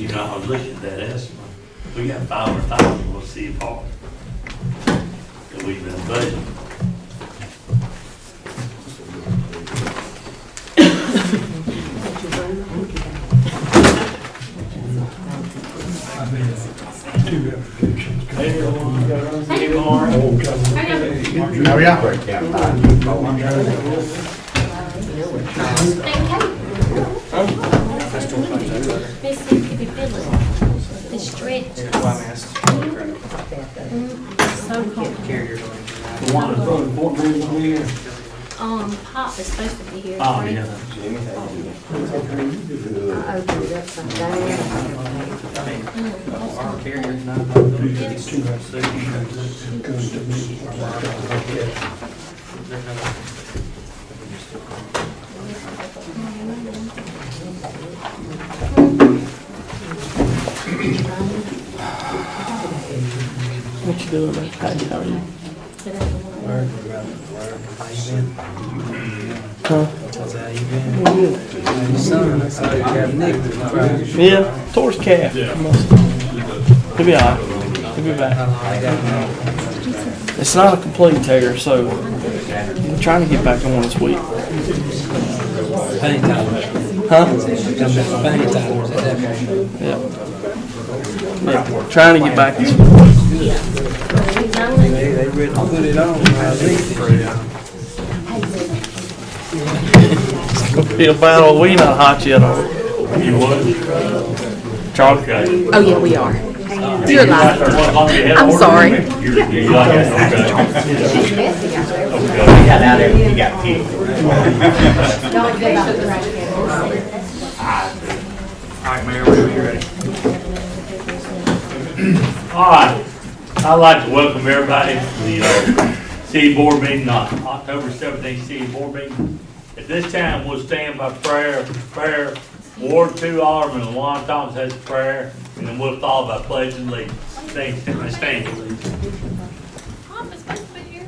you know, I was looking at that estimate. We got 500,000 we'll see apart that we've been budgeting. Hey everyone. Hey Mark. How are y'all? Missy, if you feel it, it's stretched. So comfortable. Pop is supposed to be here. Oh, right? yeah. Our carrier's not. What you doing, man? How are you? Huh? Yeah, towards calf. He'll be alright. He'll be back. It's not a complete tear, so I'm trying to get back on this week. Pain tolerance. Huh? Pain tolerance. Yeah. Yeah, trying to get back this week. They ready to put it on. It's gonna be a battle. We not hot yet, are we? You would? Charlie? Oh, yeah, we are. You're live. I'm sorry. You like it, okay. He got out there, he got picked. Alright, Mayor, whenever you're ready. All right, I'd like to welcome everybody to the city board meeting on October 17th city board meeting. At this time, we'll stand by prayer. Ward 2 Alderman Luan Thomas has prayer, and then we'll follow by pledge and allegiance. Stand, please. Pop is supposed to be here.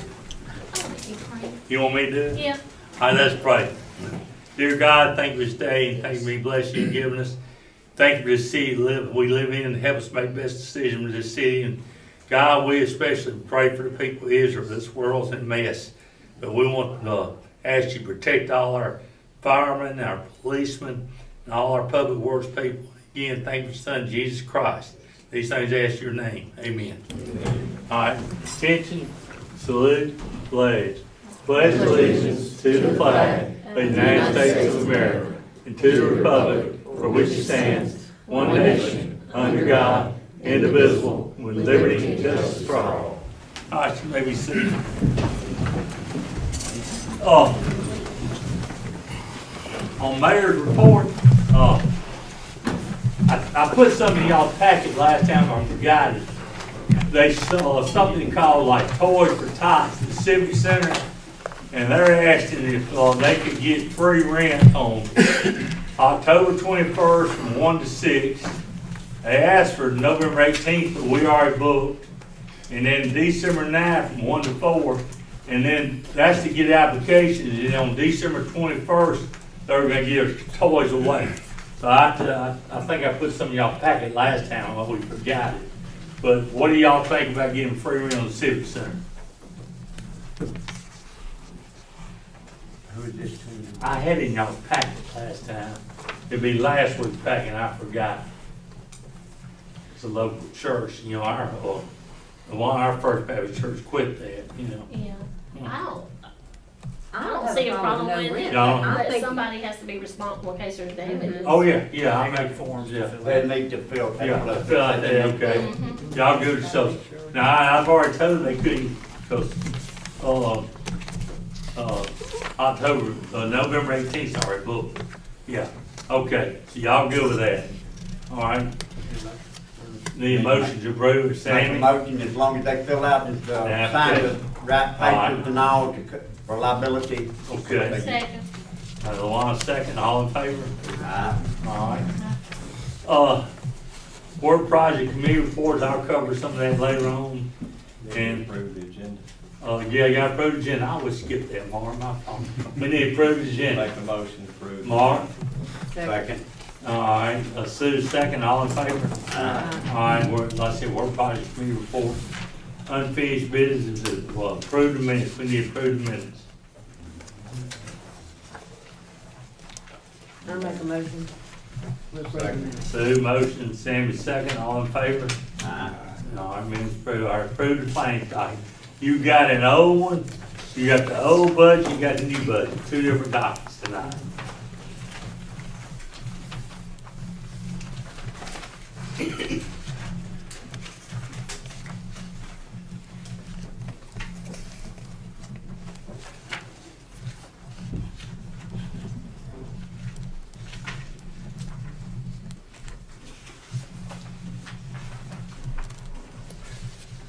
Oh, you pray. You want me to do it? Yeah. All right, let's pray. Dear God, thank you for this day, and thank you for your blessing you've given us. Thank you for this city we live in, and help us make the best decisions with this city. And God, we especially pray for the people of Israel. This world's in a mess. But we want to ask you to protect all our firemen, our policemen, and all our public works people. Again, thank you for your Son, Jesus Christ. These things I ask your name. Amen. All right, attention, salute, pledge. Pledge allegiance to the flag of the United States of America and to the republic for which it stands, one nation, under God, indivisible, with liberty and justice for all. All right, you may be seated. On Mayor's report, I put some in y'all's packet last time, I forgot it. They saw something called like Toys for Tots at the Civic Center, and they're asking if they could get free rent on October 21st from 1 to 6. They asked for November 18th, but we already booked. And then December 9th from 1 to 4. And then that's to get applications. And on December 21st, they were going to give toys away. So I think I put some of y'all packet last time, but we forgot it. But what do y'all think about getting free rent on the Civic Center? Who is this to? I had it in y'all's packet last time. It'd be last week's packet, and I forgot. It's a local church, you know, our First Baptist Church quit that, you know. Yeah. I I don't see a problem with it. No. But somebody has to be responsible in case there's damage. Oh, yeah, I make forms, yeah. They need to fill. Yeah, I feel like that, okay. Y'all good yourselves. Now, I've already told them they couldn't, because, November 18th already booked. Yeah, okay, so y'all good with that? All right. Need a motion to approve, Make a Sammy? motion as long as they fill out and sign the right Alright. papers and all for liability. Okay. Second. Luana, second, all in favor? Aye. All right. Work project committee reports, I'll cover some of that later on. And, Approve the agenda. yeah, you gotta approve the agenda. I would skip that, Mark, my fault. We need to approve the agenda. Make a motion to approve. Mark, Second. All right, Sue, second, all in favor? All right, let's see, work project committee report. Unfinished business is, well, approved the minutes, we need approved minutes. I'll make a motion. Sue, motion, Sammy, second, all in favor? All right, minutes approved, all right, approved the claims document. You got an old one, you got the old budget, you got the new budget, two different documents tonight.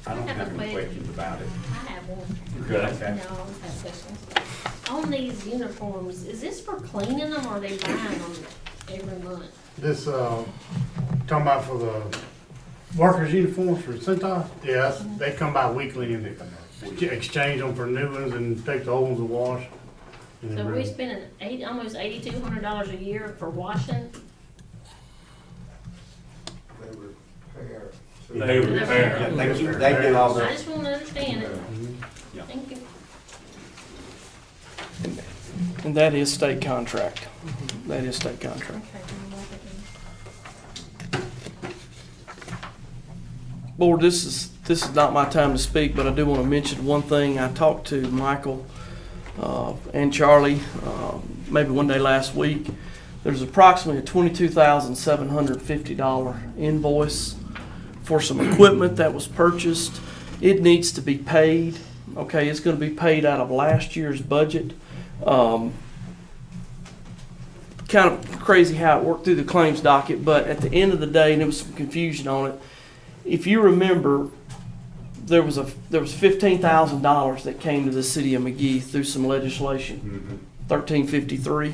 I don't have any questions about it. I have one. Okay. No, I always have questions. On these uniforms, is this for cleaning them or are they buying them every month? This, talking about for the workers' uniforms for Centos? Yes, they come by weekly and they exchange them for new ones and take the old ones to wash. and So then we're bring- spending almost $8,200 a year for washing? They repair. Yeah, they do all I the, just want to understand it. Yeah. Thank you. And that is state contract. That is state contract. Board, this is not my time to speak, but I do want to mention one thing. I talked to Michael and Charlie maybe one day last week. There's approximately a $22,750 invoice for some equipment that was purchased. It needs to be paid. Okay, it's going to be paid out of last year's budget. Kind of crazy how it worked through the claims docket, but at the end of the day, and there was some confusion on it. If you remember, there was $15,000 that came to the city of Magee through some legislation, 1353.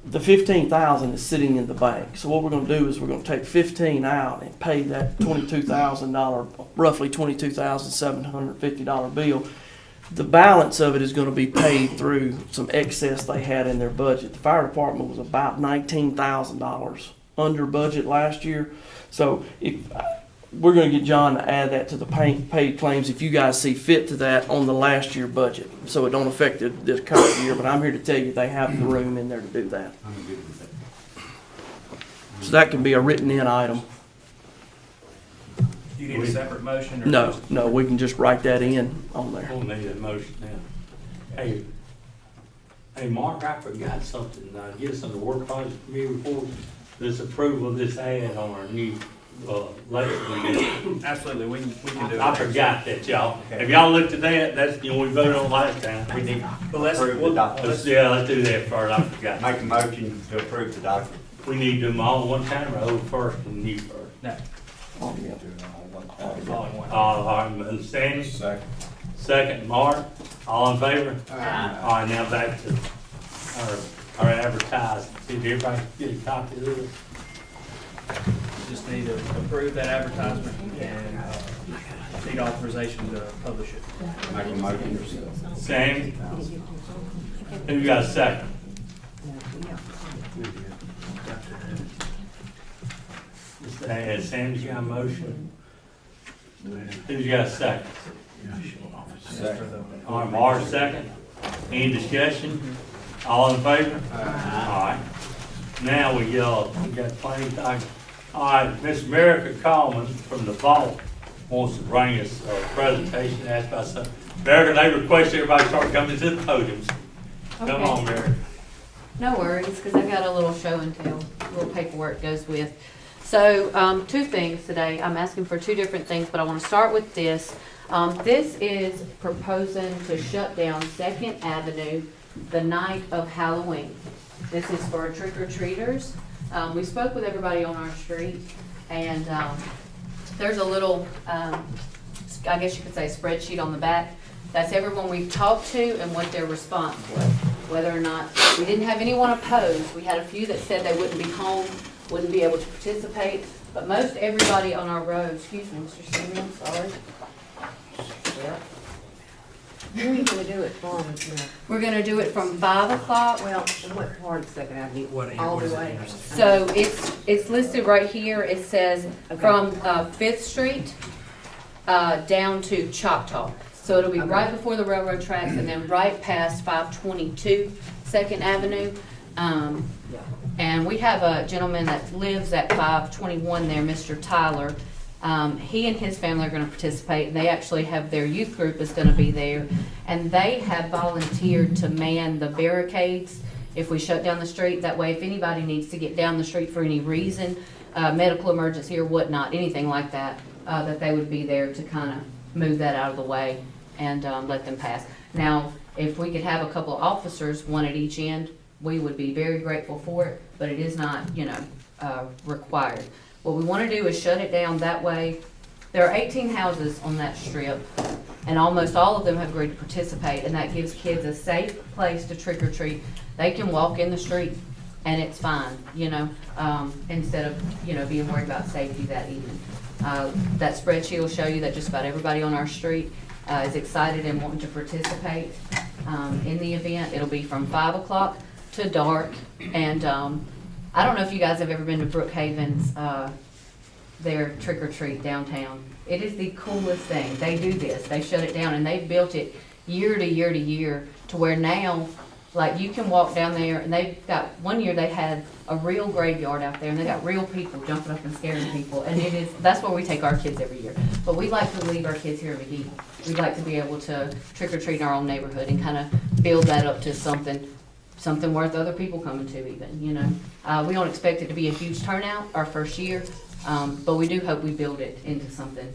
The $15,000 is sitting in the bank. So what we're going to do is we're going to take 15 out and pay that $22,000, roughly $22,750 bill. The balance of it is going to be paid through some excess they had in their budget. The fire department was about $19,000 under budget last year. So if we're going to get John to add that to the paid claims if you guys see fit to that on the last year budget. So it don't affect this current year, but I'm here to tell you they have the room in there to do that. I'm good with that. So that can be a written in item. Do you need a separate motion? Or No, we can just write that in on there. We'll need a motion now. Hey, Mark, I forgot something. Get us on the work project committee report. This approval of this ad on our new letter. Absolutely, we can do it. I forgot that, y'all. Have y'all looked at that? That's, we voted on last time. We need But let's, approve the we'll- document. Let's do that first. I forgot. Make a motion to approve the document. We need to do them all one time or old first and new first? no, Oh, yeah. all in one. All right, Sandy? Second, Mark? All in favor? All right, now back to our advertising. Did everybody get a copy of it? Just need to approve that advertisement and need authorization to publish it. Make a motion. Sammy? Who got a second? Sammy's got a motion. Who's got a second? All right, Mark, second. Any discussion? All in favor? All right. Now we got plenty of time. All right, Miss America Coleman from the vault wants to bring us a presentation, asked by some. America, they request everybody start coming to the podiums. Come Okay. on, America. No worries, because I've got a little show and tell, a little paperwork goes with. So, two things today. I'm asking for two different things, but I want to start with this. This is proposing to shut down 2nd Avenue the night of Halloween. This is for trick-or-treaters. We spoke with everybody on our street, and there's a little, I guess you could say spreadsheet on the back. That's everyone we've talked to and what their response was. Whether or not, we didn't have anyone opposed. We had a few that said they wouldn't be home, wouldn't be able to participate, but most everybody on our road, excuse me, Mr. Simeon, sorry. Yeah. When are you gonna do it from, We're gonna do it from 5 o'clock. well, what part of Second Avenue? All the way? So it's listed right here. It says from Fifth Street down to Choctaw. So it'll be Okay. right before the railroad tracks and then right past 522 Second Avenue. Yeah. And we have a gentleman that lives at 521 there, Mr. Tyler. He and his family are gonna participate, and they actually have their youth group is gonna be there. And they have volunteered to man the barricades if we shut down the street. That way, if anybody needs to get down the street for any reason, medical emergency or whatnot, anything like that, that they would be there to kind of move that out of the way and let them pass. Now, if we could have a couple of officers, one at each end, we would be very grateful for it, but it is not, required. What we want to do is shut it down that way. There are 18 houses on that strip, and almost all of them have agreed to participate, and that gives kids a safe place to trick or treat. They can walk in the street, and it's fine, instead of, being worried about safety that evening. That spreadsheet will show you that just about everybody on our street is excited and wanting to participate in the event. It'll be from 5 o'clock to dark, and I don't know if you guys have ever been to Brookhaven's, their trick or treat downtown. It is the coolest thing. They do this. They shut it down, and they've built it year to year to year to where now, like, you can walk down there, and they've got, one year they had a real graveyard out there, and they got real people jumping up and scaring people, and that's where we take our kids every year. But we like to leave our kids here in Magee. We'd like to be able to trick or treat in our own neighborhood and kind of build that up to something worth other people coming to even, We don't expect it to be a huge turnout our first year, but we do hope we build it into something.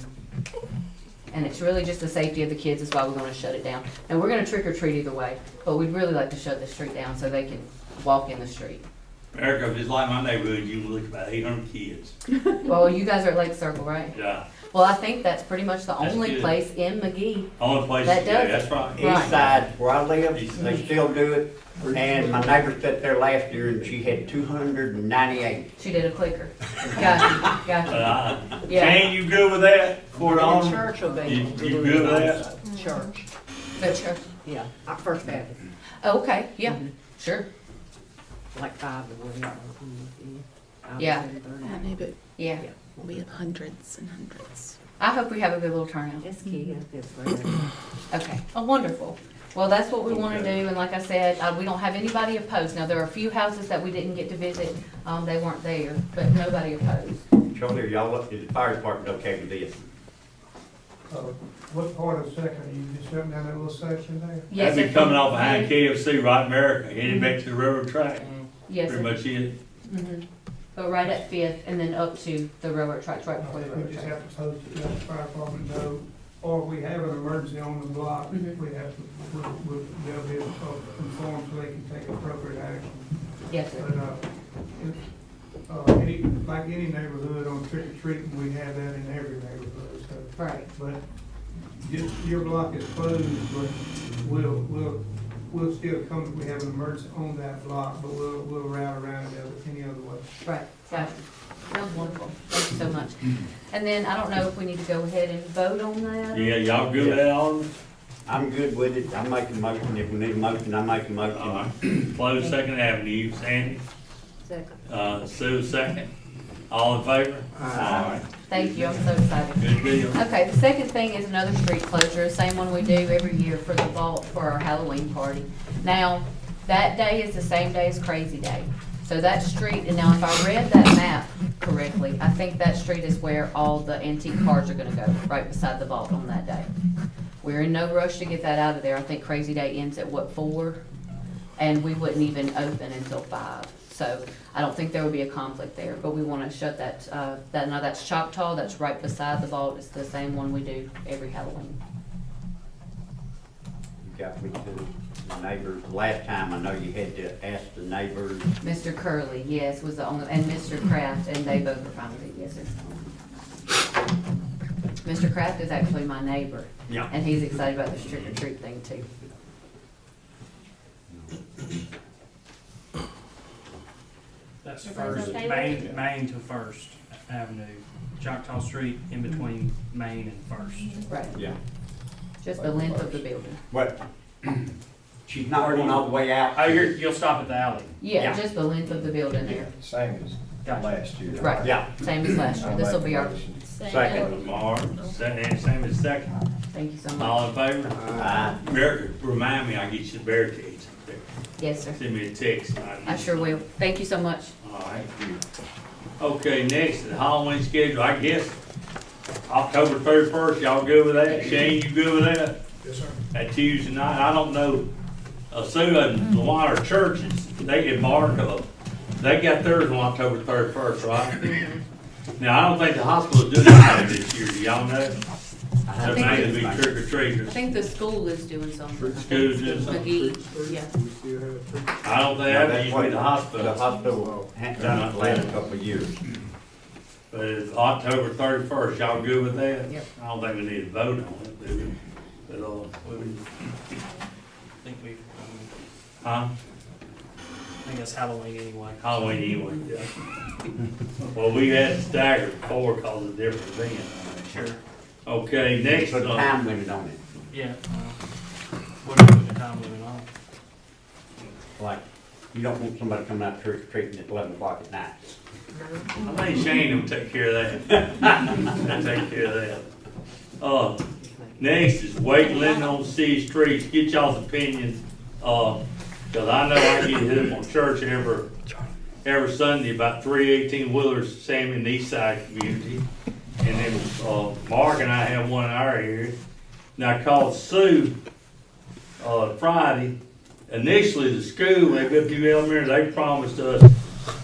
And it's really just the safety of the kids is why we're gonna shut it down. And we're gonna trick or treat either way, but we'd really like to shut the street down so they can walk in the street. Erica, just like my neighborhood, you can look at about 800 kids. Well, you guys are at Lake Circle, right? Yeah. Well, I think that's pretty much the That's only good. place in Magee. Only place, That yeah, does that's right. Right. East side where I live, they still do it. And my neighbor sat there last year and she had 298. She did a clicker. Gotcha. Yeah. Shane, you good with that? Court The on? church will be. You good with that? Church, The church. yeah, First Baptist, Oh, okay, yeah, Mhm. sure. like 5 to 1. Yeah. I know, but Yeah. we have hundreds and hundreds. I hope we have a good little turnout. That's key, that's great. Okay, oh, wonderful. Well, that's what we want to do, and like I said, we don't have anybody opposed. Now, there are a few houses that we didn't get to visit, they weren't there, but nobody opposed. Charlie, y'all, is the fire department okay with this? What part of Second, are you just shutting down that little section there? Yes, That'd be sir. coming off behind KFC, right, America, heading back to the railroad track. Yes, Pretty sir. much it. Mhm. But right at Fifth, and then up to the railroad tracks, right before the We railroad just tracks. have to post it, let the fire department know, or if we have an emergency on the block, we Mhm. have to, they'll be informed so they can take appropriate action. Yes, sir. But, like any neighborhood on trick or treating, we have that in every neighborhood, so. Right. But your block is closed, but we'll still come if we have an emergency on that block, but we'll route around it any other way. Right, gotcha. Sounds wonderful. Thank you so much. And then, I don't know if we need to go ahead and vote on that? Yeah, y'all good with that, Alderman? I'm good with it. I'm making a motion. If we need a motion, I make a All motion. right. Close Second Avenue, Sandy, Second. Sue, second. All in favor? Aye. Thank you, I'm so excited. Good deal. Okay, the second thing is another street closure, same one we do every year for the vault for our Halloween party. Now, that day is the same day as Crazy Day. So that street, and now if I read that map correctly, I think that street is where all the antique cars are gonna go, right beside the vault on that day. We're in no rush to get that out of there. I think Crazy Day ends at what, 4? And we wouldn't even open until 5. So I don't think there would be a conflict there, but we wanna shut that, now that's Choctaw, that's right beside the vault. It's the same one we do every Halloween. You got me to the neighbors. Last time, I know you had to ask the neighbors. Mr. Curley, yes, was the only, and Mr. Kraft, and they both were fine with it, yes, sir. Mr. Kraft is actually my neighbor, Yeah. and he's excited about this trick or treat thing too. That's Everybody's First, okay with Main to First Avenue, Choctaw Street in between Main and First. Right. Yeah. Just the length of the building. What? She's not going all the way out. Oh, you'll stop at the alley. Yeah, Yeah. just the length of the building there. Same as last year. Right. Yeah. Same as last year. This will be our, Second. Mark, same as second. thank you so much. All in favor? Aye. Remind me, I'll get you the barricades up there. Yes, sir. Send me a text. and I'll I get sure you. will. Thank you so much. All right. Okay, next, the Halloween schedule, I guess, October 31st, y'all good with that? Shane, you good with that? Yes, sir. That Tuesday night, I don't know, Sue and Luana are churches, they get marked up. They got theirs on October 31st, right? Now, I don't think the hospital's doing anything this year, do y'all know? There may be trick or I treaters. think the school is doing something. School's doing something? Magee, yeah. We still have I don't think that used to be the hospital. The hospital has done it the last couple of years. But it's October 31st, y'all good with that? Yep. I don't think we need to vote on it, do we? But, I think we, huh? I think it's Halloween anyway. Halloween anyway, yeah. Well, we had staggered before because of different events. Sure. Okay, next, Put a time limit on it. Yeah. What do you put the time limit on? Like, you don't want somebody coming out trick or treating at 11 o'clock at night. I think Shane will take care of that. They'll take care of that. Next is weight limit on city streets, get y'all's opinions, cause I know I get hit up on church every Sunday about 3 18-wheelers, Sam in the east side community. And then, Mark and I have one in our area. Now I called Sue, Friday. Initially, the school, they built new elementary, they promised us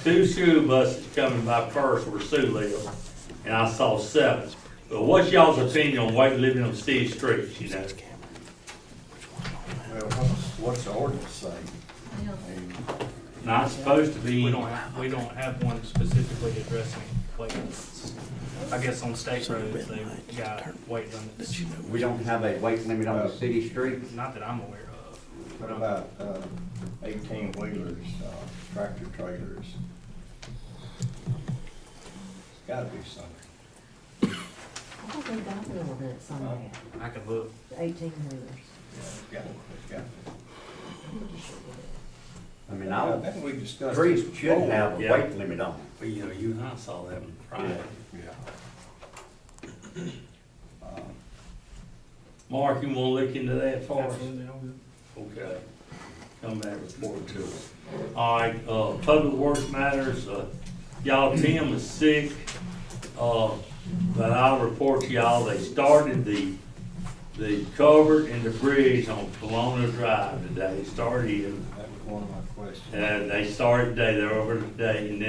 2 school buses coming by first where Sue lives. And I saw 7. But what's y'all's opinion on weight limit on city streets, you know? Well, what's the ordinance say? Not supposed to be. We don't have one specifically addressing weight limits. I guess on state roads, they've got weight limits. We don't have a weight limit on the city streets. Not that I'm aware of. What about 18-wheelers, tractor trailers? It's gotta be something. I don't think I've been over that somewhere. I could look. 18-wheelers. Yeah, it's gotta be. I mean, I think we discussed. streets this should before. have a Yeah. weight limit on it. Well, you know, you and I saw that on Friday. Yeah. Mark, you wanna look into that for us? Absolutely, I'll do. Okay. Come back, report to us. All right, public works matters, y'all, Tim is sick, but I'll report to y'all, they started the culvert and the bridge on Kelowna Drive today, they started in. That was one of my questions. They started today, they're over today, and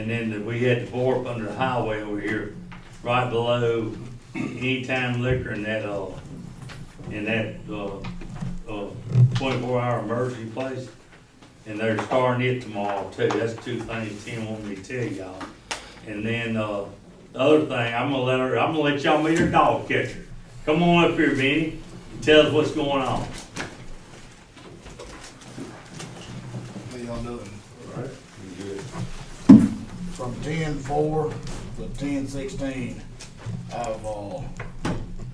then we had to bore up under the highway over here, right below Anytime Liquor in that 24-hour emergency place. And they're starting it tomorrow too, that's 2 things Tim wanted me to tell y'all. And then, the other thing, I'm gonna let y'all meet her dog catcher. Come on up here, Benny, and tell us what's going on. How y'all doing? Right. Good. From 10-4 to 10-16,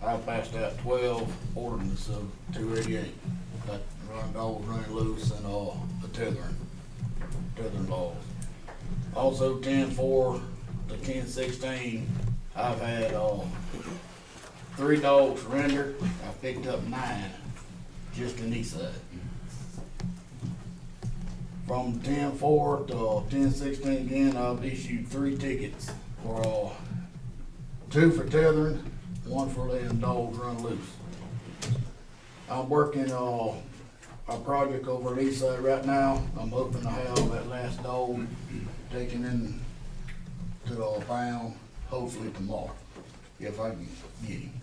I've passed out 12 ordinances of 288. That run dogs running loose and the tethering laws. Also 10-4 to 10-16, I've had 3 dogs surrendered. I picked up 9 just in east side. From 10-4 to 10-16 again, I've issued 3 tickets for 2 for tethering, 1 for letting dogs run loose. I'm working a project over at east side right now. I'm hoping to have that last dog taken in to the pound hopefully tomorrow, if I can get him.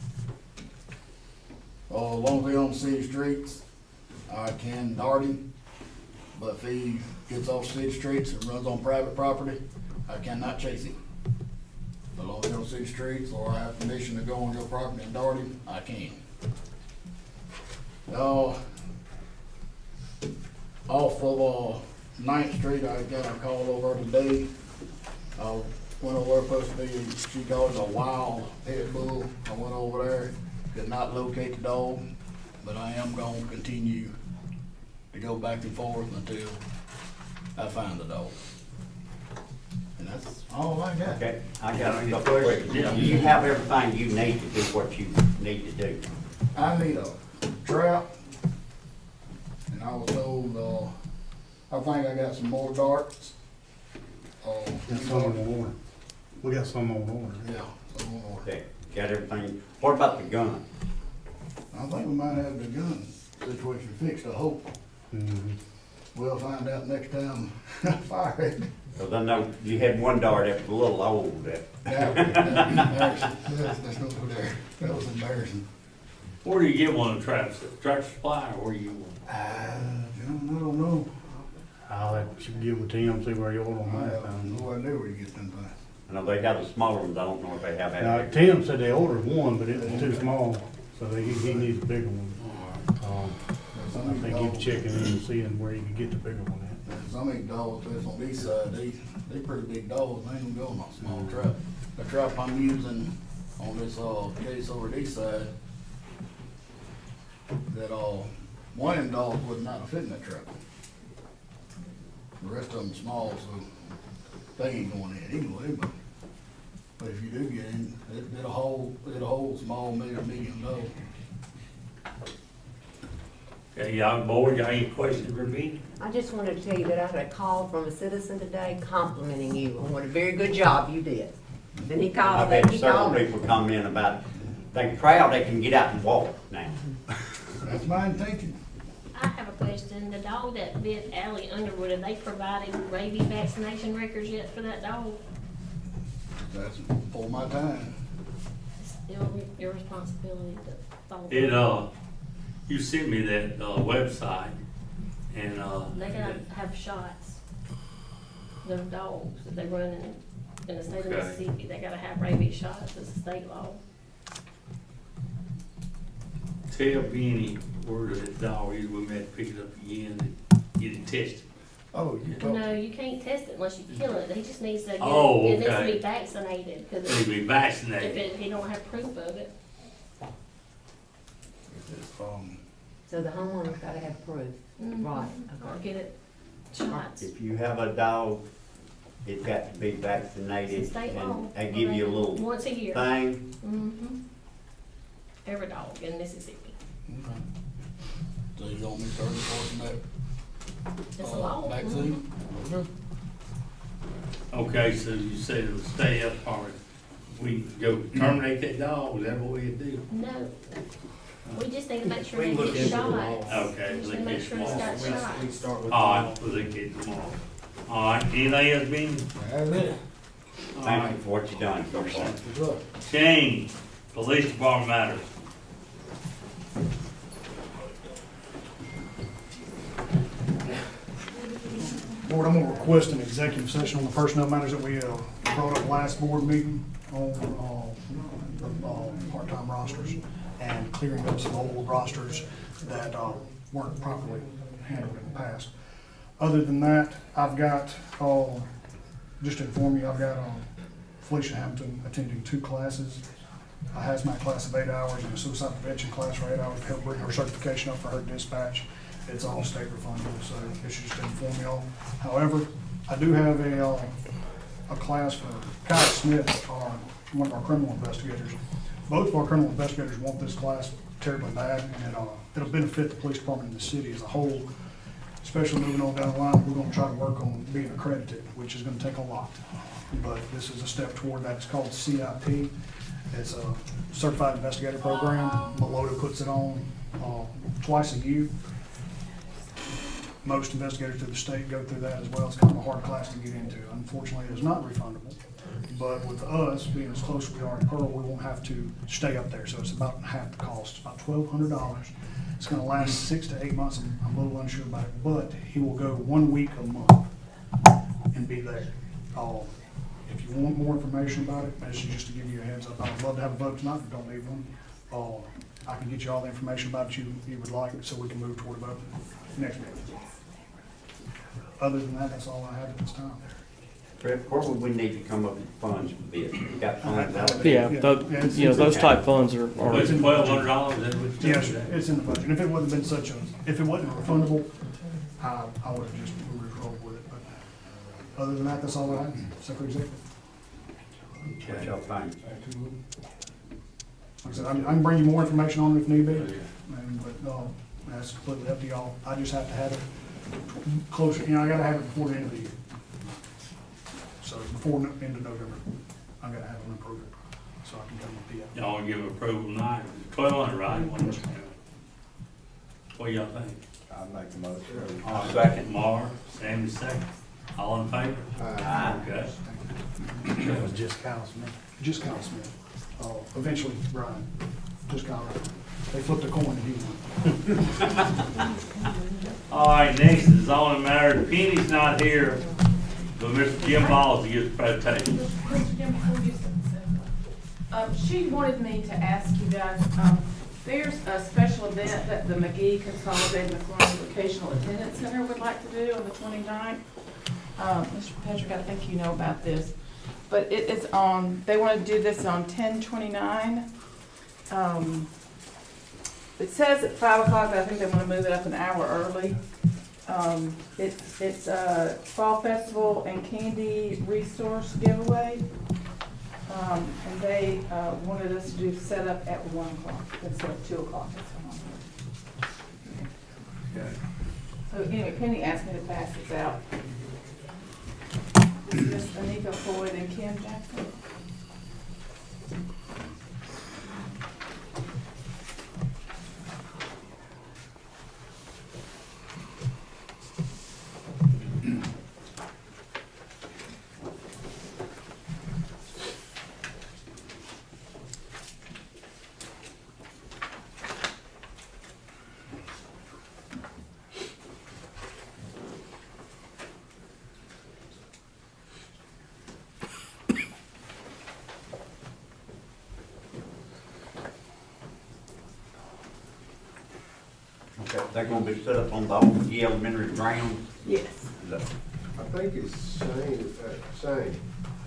As long as they're on city streets, I can dart him. But if he gets off city streets and runs on private property, I cannot chase him. As long as he's on city streets or I have permission to go on your property and dart him, I can. Off of 9th Street, I got a call over today. Went over there, supposed to be, she called it a wild pit bull. I went over there. Could not locate the dog, but I am gonna continue to go back and forth until I find the dog. And that's all I got. Okay, I got a couple questions. Do you have everything you need to do what you need to do? I need a trap, and I was told, I think I got some more darts. Got some on order. We got some on order. Yeah, some on order. Okay, got everything. What about the gun? I think we might have the gun situation fixed, I hope. Mm-hmm. We'll find out next time I fire it. Because I know you had one dart that was a little old. That was embarrassing. Let's not go there. That was embarrassing. Where do you get one of the traps? Tractor Supply, or where you get one? John, I don't know. I'll let you give it to him, see where you order them I at. have no idea where you get them from. I know they have the smaller ones, I don't know if they have Now, that. Tim said they ordered one, but it was too small, so he needs a bigger one. I think he was checking in and seeing where he could get the bigger one at. Some of these dogs that's on this side, they pretty big dogs, they ain't gonna go in a small trap. The trap I'm using on this, case over this side, that, one of them dogs would not have fit in that trap. The rest of them small, so they ain't going in anyway, but if you do get in, it'll hold small, medium dog. Okay, y'all board, y'all any questions for me? I just wanted to tell you that I had a call from a citizen today complimenting you on what a very good job you did. Then he I've called, had he several called me. people come in about, they're proud they can get out and walk now. That's my intention. I have a question. The dog that bit Allie Underwood, have they provided rabies vaccination records yet for that dog? That's for my time. Still your responsibility to follow. You sent me that, website, and, They gotta have shots. Those dogs that they run in the state of Okay. Mississippi, they gotta have rabies shots. It's a state law. tell Benny where that dog is, we may have to pick it up again and get it tested. Oh, you talk. No, you can't test it unless you kill it. He just needs to get, Oh, it needs to okay. be vaccinated, cause They need to be if vaccinated. he don't have proof of it. So the homeowner's gotta have proof. Right, Or okay. get it shots. If you have a dog, it's got to be It's vaccinated, state law. and they give you a little Once a year. thing. Mm-hmm. Every dog in Mississippi. Okay. So you want me to start enforcing that? It's a law. Vaccine? Okay. Okay, so you said it was stay up or we go terminate that dog, is that what we do? No. We just need to make sure We they look get into the shots. law. Okay, We just look need to make at sure it's law. got We shots. start with. All right, we'll look at it tomorrow. All right, anything else, Benny? That's it. All Thank right. you for what you've done so far. Good luck. Shane, Police Department matters. Board, I'm gonna request an executive session on the personnel matters that we brought up last board meeting on the part-time rosters and clearing up some old rosters that weren't properly handled in the past. Other than that, I've got, just to inform you, I've got Felicia Hampton attending 2 classes, a hazmat class of 8 hours and a suicide prevention class for 8 hours to help bring her certification up for her dispatch. It's all state refundable, so it's just to inform y'all. However, I do have a class for Kyle Smith, one of our criminal investigators. Both of our criminal investigators want this class terribly bad, and it'll benefit the police department and the city as a whole, especially moving on down the line. We're gonna try to work on being accredited, which is gonna take a lot. But this is a step toward that. It's called CIP. It's a Certified Investigator Program. Melota puts it on twice a year. Most investigators through the state go through that as well. It's kind of a hard class to get into. Unfortunately, it is not refundable. But with us being as close as we are in Pearl, we won't have to stay up there. So it's about half the cost. It's about $1,200. It's gonna last 6 to 8 months. I'm a little unsure about it, but he will go 1 week a month and be there. If you want more information about it, this is just to give you a heads up. I would love to have a vote tonight, but don't need one. I can get you all the information about it you would like, so we can move toward a vote next meeting. Other than that, that's all I have at this time. Where would we need to come up with funds for this? We got funds out there? Yeah, those type funds are, Was it $1,200? Yes, sir, it's in the budget. If it wouldn't have been if it wasn't refundable, I would have just rolled with it. But other than that, that's all I have, except for executive. What y'all think? Like I said, I can bring you more information on it if need be, but that's completely up to y'all. I just have to have it closer, I gotta have it before the end of the year. So before the end of November, I gotta have them approve it, so I can come with PO. Y'all wanna give approval tonight? 1,200, right? What y'all think? I'll make the motion. Second. Mark, Sammy second. All in favor? Okay. That was just Kyle Smith. Just Kyle Smith. Eventually Brian. Just Kyle. They flipped a coin and he won. All right, next is zoning matter. Penny's not here, but Mr. Jim Balls to give the presentation. She wanted me to ask you guys, there's a special event that the Magee Consolidated McLaurin Vocational Attendance Center would like to do on the 29th. Mr. Patrick, I think you know about this, but it is on, they want to do this on 10/29. It says at 5 o'clock, but I think they want to move it up an hour early. It's a fall festival and candy resource giveaway. And they wanted us to do set up at 1 o'clock instead of 2 o'clock. Okay. So anyway, Penny asked me to pass this out. This is Miss Anika Floyd and Kim Jackson. Okay, they're gonna be set up on the old elementary grounds? Yes. Is I think it's Shane, Shane.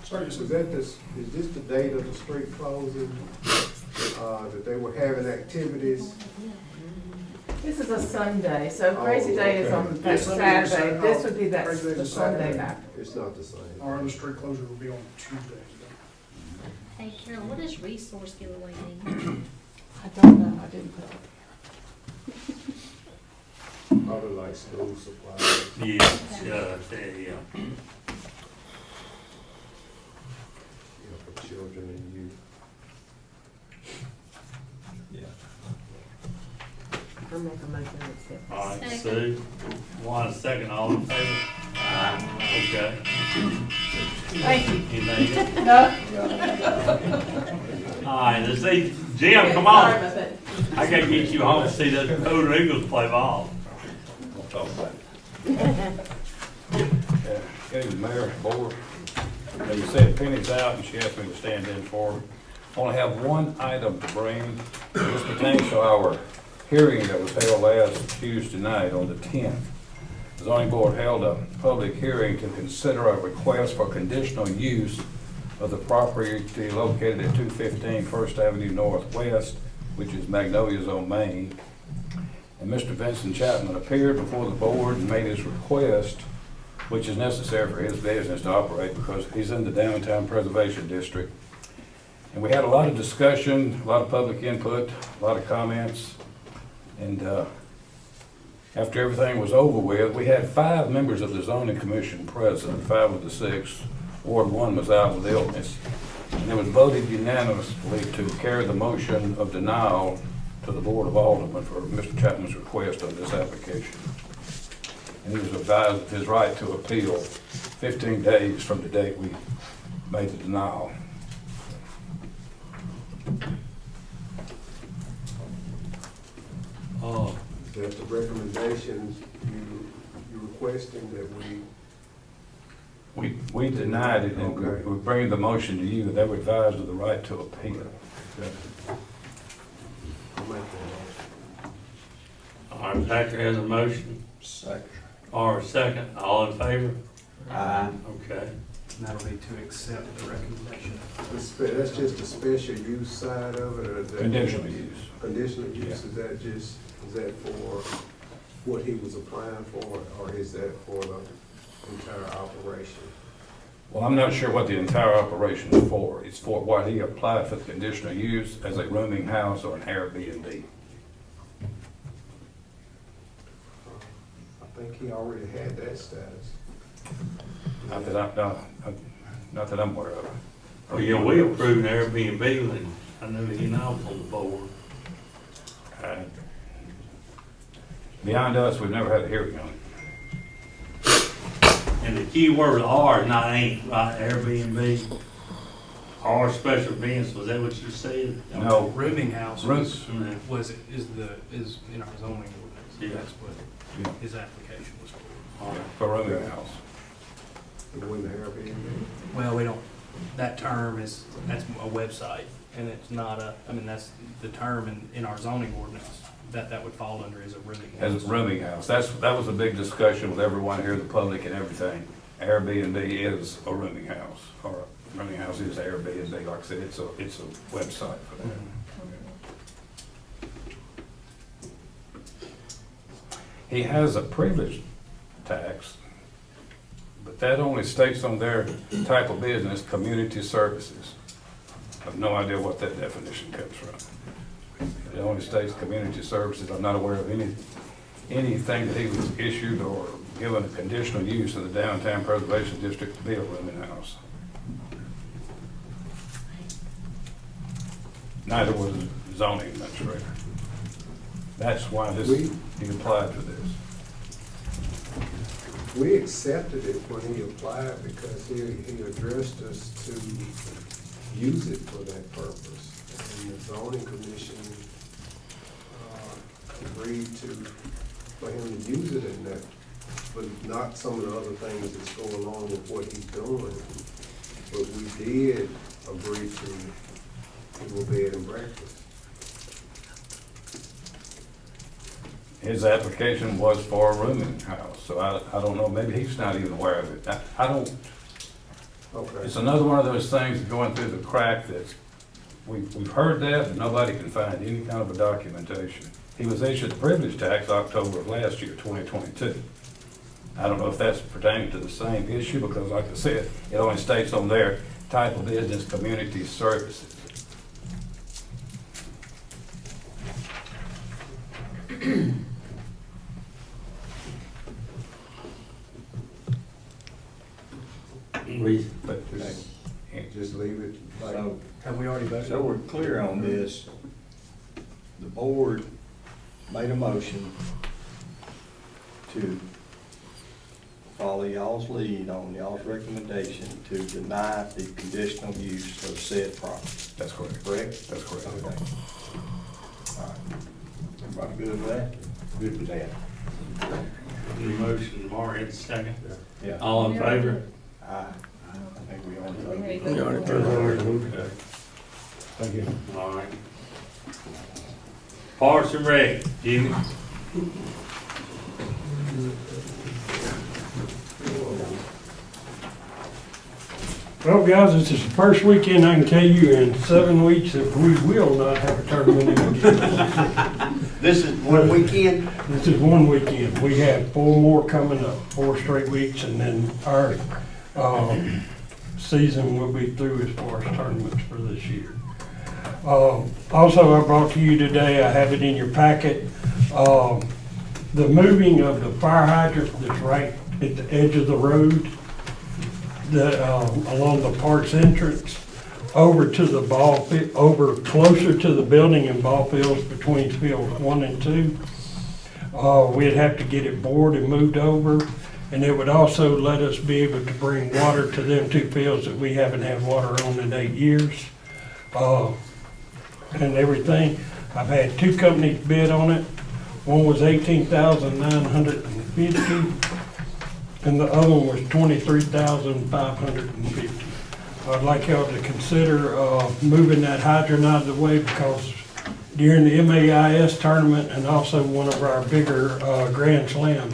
Sorry, Is this the date of the street closing, that they were having activities? This is a Sunday, so Crazy Day is on Yeah, Sunday is Saturday. This would be Crazy Day's the a Sunday Saturday. back. It's not the same. Our other street closure will be on Tuesday. Hey Carol, what does resource giveaway mean? I don't know, I didn't put it. Probably like school supplies. Yeah, yeah. You know, for children and youth. I make a motion to accept. All right, Second. Sue, one second, all in favor? Okay. Thank you. Anything? No? All right, let's see, Jim, come Sorry on. about that. I gotta get you home to see the Golden Eagles play ball. We'll talk about it. Okay, Mayor, Board, you said Penny's out and she asked me to stand in for her. I only have one item to bring. This pertains to our hearing that was held last Tuesday night on the 10th. The zoning board held a public hearing to consider a request for conditional use of the property located at 215 First Avenue Northwest, which is Magnolia's on Main. And Mr. Vincent Chapman appeared before the board and made his request, which is necessary for his business to operate because he's in the downtown preservation district. And we had a lot of discussion, a lot of public input, a lot of comments. And after everything was over with, we had 5 members of the zoning commission present, 5 of the 6. Ward 1 was out with illness. And it was voted unanimously to carry the motion of denial to the Board of Aldermen for Mr. Chapman's request on this application. And he was advised of his right to appeal 15 days from the date we made the denial. Oh, Is that the recommendation you requesting that we? We denied it, and Okay. we're bringing the motion to you, that they were advised of the right to appeal. I'll make that. all right, Patrick has a motion, Second. or a second, all in favor? Aye. Okay. And that'll be to accept the recommendation. That's just the special use side of it, or is that? Conditional use. Conditional use, Yeah. is that for what he was applying for, or is that for the entire operation? Well, I'm not sure what the entire operation is for. It's for what he applied for the conditional use as a rooming house or an Airbnb. I think he already had that status. Not that I'm aware of. Oh, yeah, we approved Airbnb and I knew he knows on the board. Beyond us, we've never had a hearing on it. And the key word are, not ain't, right, Airbnb, or special events, was that what you said? No. Rooming house Room- is in our zoning ordinance. Yeah. That's what his application was for. For rooming house. It wasn't Airbnb? Well, we don't, that term is, that's a website, and it's not a, I mean, that's the term in our zoning ordinance, that would fall under as a rooming house. As a rooming house. That was a big discussion with everyone here, the public and everything. Airbnb is a rooming house, or a rooming house is Airbnb. Like I said, it's a website for that. He has a privilege tax, but that only states on their type of business, community services. I have no idea what that definition comes from. It only states community services. I'm not aware of anything that he was issued or given a conditional use in the downtown preservation district to be a rooming house. Neither was the zoning administrator. That's why he applied for this. We accepted it when he applied because he addressed us to use it for that purpose. And the zoning commission agreed for him to use it in that, but not some of the other things that's going on with what he's doing. But we did agree to give a bed and breakfast. His application was for a rooming house, so I don't know, maybe he's not even aware of it. I don't, Okay. it's another one of those things going through the crack that's, we've heard that, but nobody can find any kind of a documentation. He was issued the privilege tax October of last year, 2022. I don't know if that's pertaining to the same issue, because like I said, it only states on there, type of business, community services. But just leave it like. So, Have we already voted? so we're clear on this. The board made a motion to follow y'all's lead on y'all's recommendation to deny the conditional use of said property. That's correct. Correct? That's correct. Okay. All right. Everybody good with that? Good with that. The motion, Mark, it's second. Yeah. All in favor? Aye. I think we on Okay. Thank you. All right. Parks and Rec, Jimmy. Well, guys, this is the first weekend I can tell you in 7 weeks that we will not have a tournament again. This is one weekend? This is one weekend. We have 4 more coming up, 4 straight weeks, and then our season will be through as far as tournaments for this year. Also, I brought to you today, I have it in your packet, the moving of the fire hydrant that's right at the edge of the road, along the park's entrance, over to the ball field, over closer to the building and ball fields between fields 1 and 2. We'd have to get it bored and moved over, and it would also let us be able to bring water to them 2 fields that we haven't had water on in 8 years. And everything. I've had 2 companies bid on it. One was $18,950, and the other one was $23,550. I'd like y'all to consider moving that hydrant out of the way, because during the MAIS tournament and also one of our bigger Grand Slams,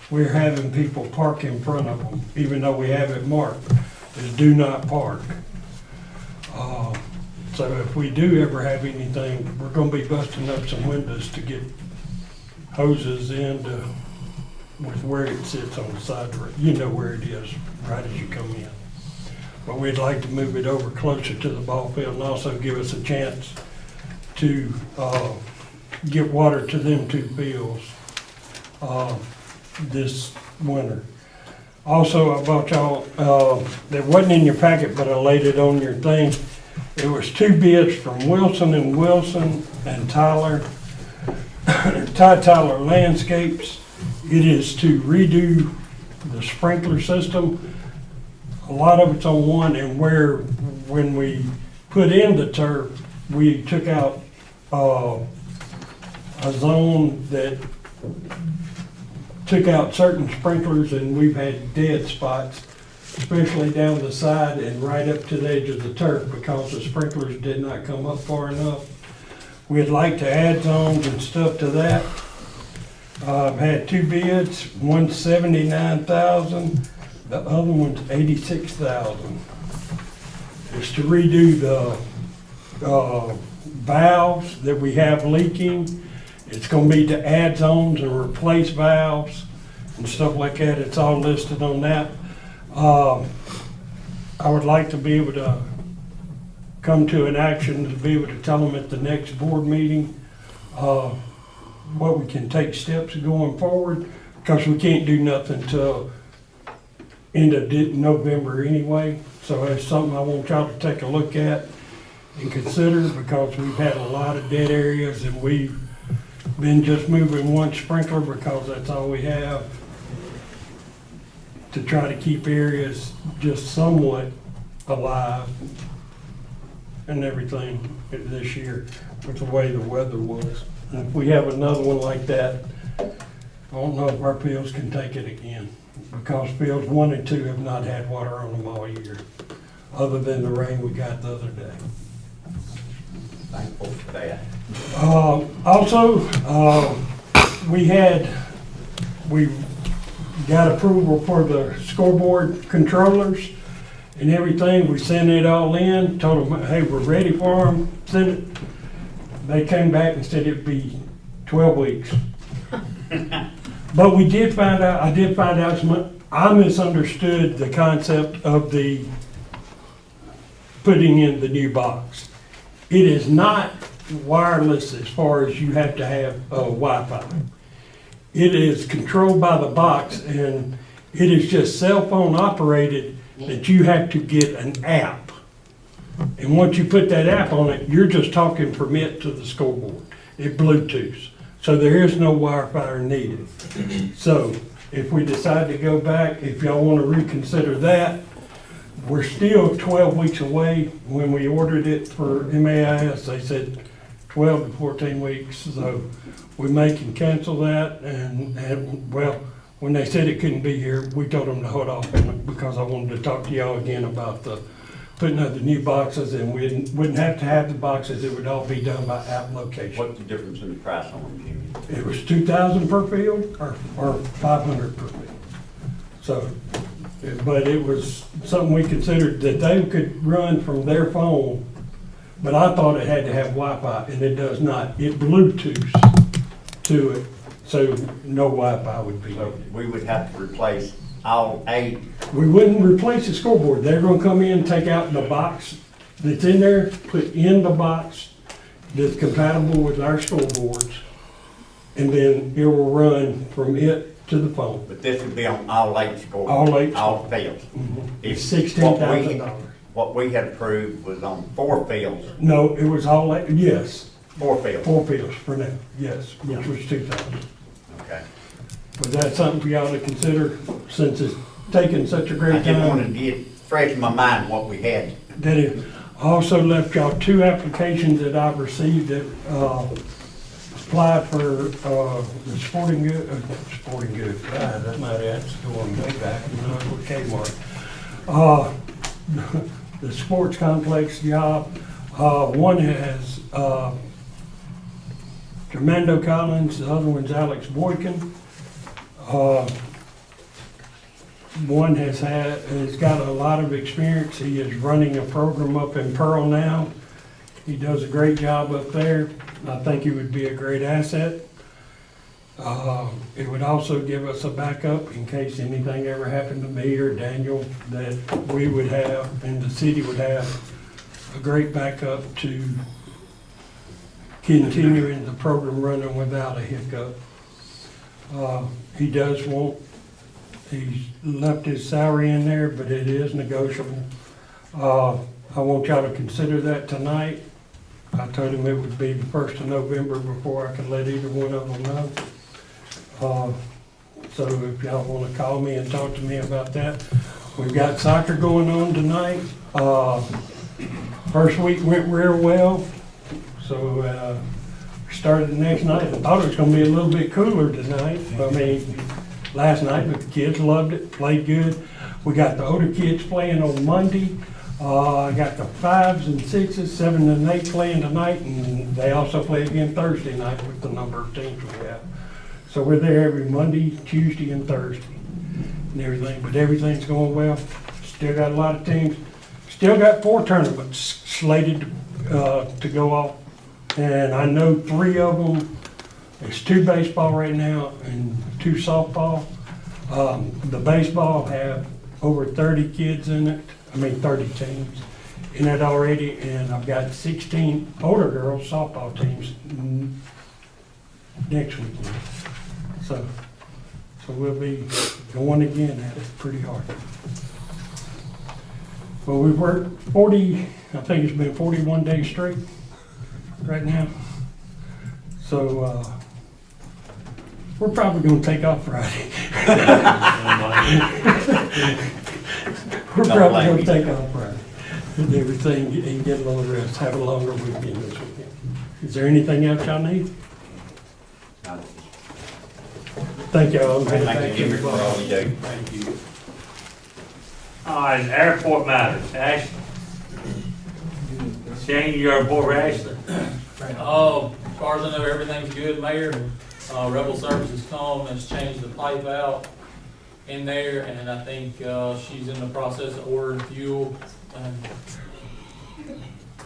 we're having people park in front of them, even though we have it marked. is do not park. So if we do ever have anything, we're gonna be busting up some windows to get hoses in to, with where it sits on the side, you know where it is, right as you come in. But we'd like to move it over closer to the ball field and also give us a chance to get water to them two fields this winter. Also, I bought y'all, that wasn't in your packet, but I laid it on your thing. It was 2 bids from Wilson and Tyler, Ty Tyler Landscapes. It is to redo the sprinkler system. A lot of it's on one, and when we put in the turf, we took out a zone that took out certain sprinklers, and we've had dead spots, especially down the side and right up to the edge of the turf, because the sprinklers did not come up far enough. We'd like to add zones and stuff to that. I've had 2 bids, one's $79,000, the other one's $86,000. It's to redo the valves that we have leaking. It's gonna be to add zones and replace valves and stuff like that. It's all listed on that. I would like to be able to come to an action to be able to tell them at the next board meeting what we can take steps going forward, because we can't do nothing till end of November anyway. So that's something I want y'all to take a look at and consider, because we've had a lot of dead areas and we've been just moving one sprinkler because that's all we have to try to keep areas just somewhat alive and everything this year with the way the weather was. And if we have another one like that, I don't know if our fields can take it again, because fields 1 and 2 have not had water on them all year, other than the rain we got the other day. Thankful for that. Also, we got approval for the scoreboard controllers and everything. We sent it all in, told them, hey, we're ready for them, sent it. They came back and said it'd be 12 weeks. But we did find out, I misunderstood the concept of the putting in the new box. It is not wireless as far as you have to have Wi-Fi. It is controlled by the box, and it is just cell phone operated that you have to get an app. And once you put that app on it, you're just talking from it to the scoreboard. It Bluetooths. So there is no Wi-Fi needed. So if we decide to go back, if y'all want to reconsider that, we're still 12 weeks away. When we ordered it for MAIS, they said 12 to 14 weeks. So we may can cancel that. And well, when they said it couldn't be here, we told them to hold off on it, because I wanted to talk to y'all again about the putting up the new boxes, and we wouldn't have to have the boxes. It would all be done by app location. What's the difference in the price on them, Jimmy? It was $2,000 per field or $500 per field. So, but it was something we considered that they could run from their phone, but I thought it had to have Wi-Fi, and it does not. It Bluetooths to it, so no Wi-Fi would be. So we would have to replace all 8. We wouldn't replace the scoreboard. They're gonna come in, take out the box that's in there, put in the box that's compatible with our scoreboards, and then it will run from it to the phone. But this would be on all 8 scoreboards? All 8. All fields? It's $16,000. What we had approved was on 4 fields? No, it was all 8, yes. 4 fields? 4 fields for now, yes, which was 2,000. Okay. Was that something for y'all to consider, since it's taken such a great I time? just wanted to get fresh in my mind what we had. That is. I also left y'all 2 applications that I've received that applied for the sporting goods. That's not it. That's going way back. With Kmart. The sports complex job. One has Jermando Collins. The other one's Alex Boykin. One has got a lot of experience. He is running a program up in Pearl now. He does a great job up there. I think he would be a great asset. It would also give us a backup in case anything ever happened to me or Daniel, that we would have, and the city would have, a great backup to continuing the program running without a hiccup. He does want, he's left his salary in there, but it is negotiable. I want y'all to consider that tonight. I told him it would be the 1st of November before I could let either one of them know. So if y'all want to call me and talk to me about that. We've got soccer going on tonight. First week went real well. So we started the next night. I thought it was going to be a little bit cooler tonight. I mean, last night, but the kids loved it, played good. We got the older kids playing on Monday. I got the 5s and 6s, 7 and 8 playing tonight, and they also play again Thursday night with the number of teams we have. So we're there every Monday, Tuesday, and Thursday, and everything. But everything's going well. Still got a lot of teams. Still got 4 tournaments slated to go off, and I know 3 of them. It's 2 baseball right now and 2 softball. The baseball have over 30 kids in it. 30 teams in it already, and I've got 16 older girls softball teams next weekend. So we'll be going again at it pretty hard. Well, we've worked 40, I think it's been 41 days straight right now. So we're probably going to take off Friday. We're probably going to take off Friday and everything and get a little rest, have a longer weekend this weekend. Is there anything else y'all need? Thank y'all. Thank you for all you do. Thank you. All right, airport matters. Ashley. Shane, your report, Ashley. As far as I know, everything's good, Mayor. Rebel Services come, has changed the pipe out in there, and I think she's in the process of ordering fuel, and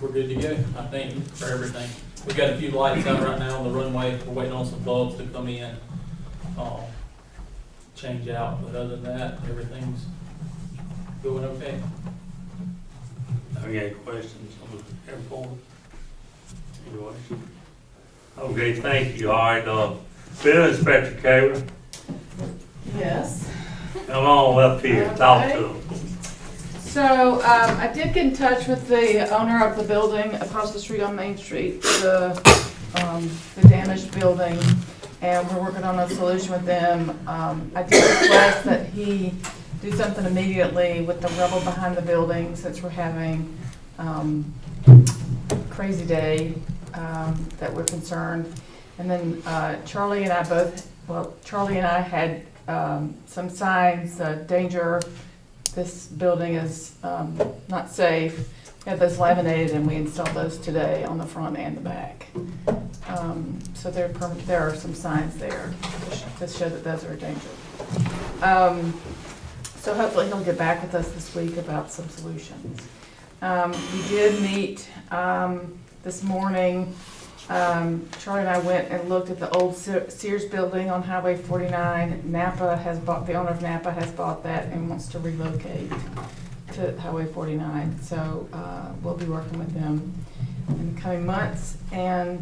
we're good to go, I think, for everything. We've got a few lights out right now on the runway. We're waiting on some bulbs to come in, change out, but other than that, everything's going okay. Have you any questions on the airport? Anyway. Okay, thank you. All right, Bill Inspector Kaler. Yes. Come on up here, talk to them. So, I did get in touch with the owner of the building across the street on Main Street, the damaged building, and we're working on a solution with them. I did request that he do something immediately with the rubble behind the building, since we're having crazy day, that we're concerned. And then Charlie and I had some signs, danger, this building is not safe. We had those laminated, and we installed those today on the front and the back. So there are some signs there to show that those are a danger. So hopefully he'll get back with us this week about some solutions. We did meet this morning. Charlie and I went and looked at the old Sears building on Highway 49. The owner of Napa has bought that and wants to relocate to Highway 49. So we'll be working with them in the coming months. And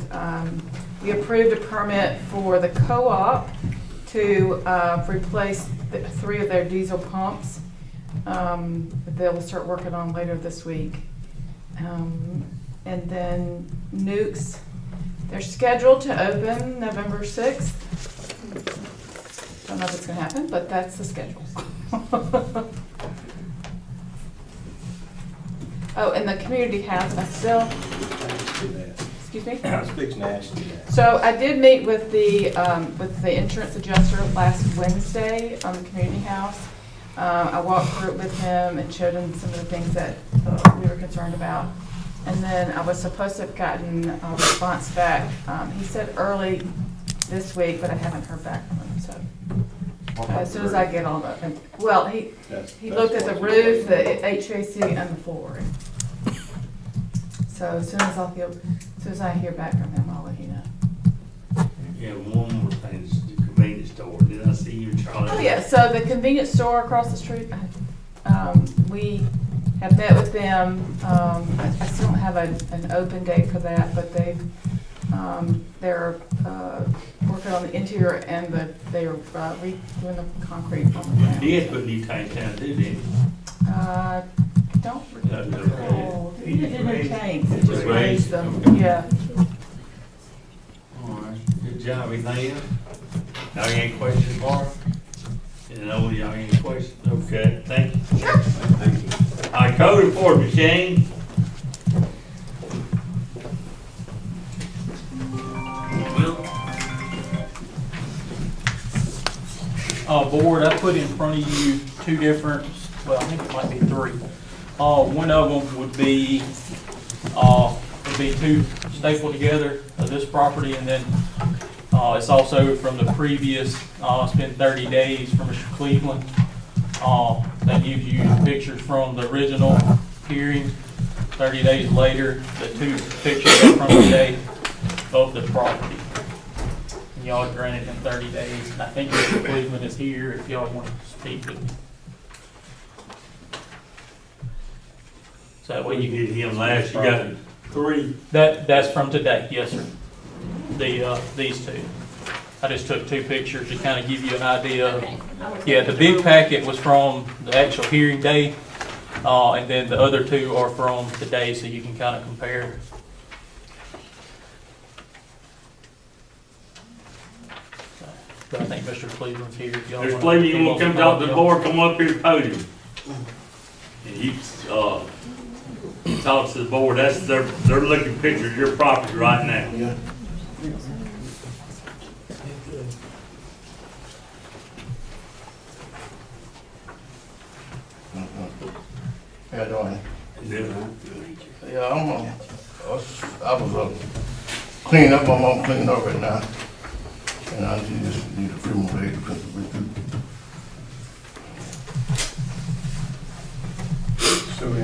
we approved a permit for the co-op to replace 3 of their diesel pumps that they will start working on later this week. And then Nukes, they're scheduled to open November 6th. Don't know if it's going to happen, but that's the schedule. Oh, and the community house, excuse me? I was fixing to ask you that. So I did meet with the insurance adjuster last Wednesday on the community house. I walked through it with him and showed him some of the things that we were concerned about. And then I was supposed to have gotten a response back. He said early this week, but I haven't heard back from him. So As soon as I get on the, well, he looked at the roof, the HVAC, and the flooring. So as soon as I hear back from him, I'll let you know. Yeah, one more thing, it's the convenience store. Did I see you, Charlie? Oh, yeah, so the convenience store across the street, we have met with them. I still don't have an open date for that, but they're working on the interior and they are redoing the concrete on the ground. He had put new tank down too, didn't he? Don't No, no. recall. He didn't do no tanks, he just Raised raised them. them, yeah. All right, good job, anything else? Y'all got any questions, Laura? You know, y'all got any questions? Okay, thank you. Sure. Thank you. All right, code report, Shane. Board, I put in front of you two different, well, I think it might be three. One of them would be two stapled together of this property, and then it's also from the previous, it's been 30 days from Mr. Cleveland. That gives you pictures from the original hearing. 30 days later, the two pictures are from today of the property. And y'all are granted in 30 days. And I think Mr. Cleveland is here if y'all want to speak with me. So that way You you did him last, you got three. that's from today, yes, sir. These two. I just took two pictures to kind of give you an idea of, yeah, the big packet was from the actual hearing day, and then the other two are from today, so you can kind of compare. But I think Mr. Cleveland's here. If y'all Mr. wanna- Cleveland, you want to come talk to the board, come up here to the podium. And you, talk to the board, they're looking at pictures of your property right now. Yeah. How you doing? Yeah, I was cleaning up, I'm cleaning up right now. And I just need a few more days to put it through. So we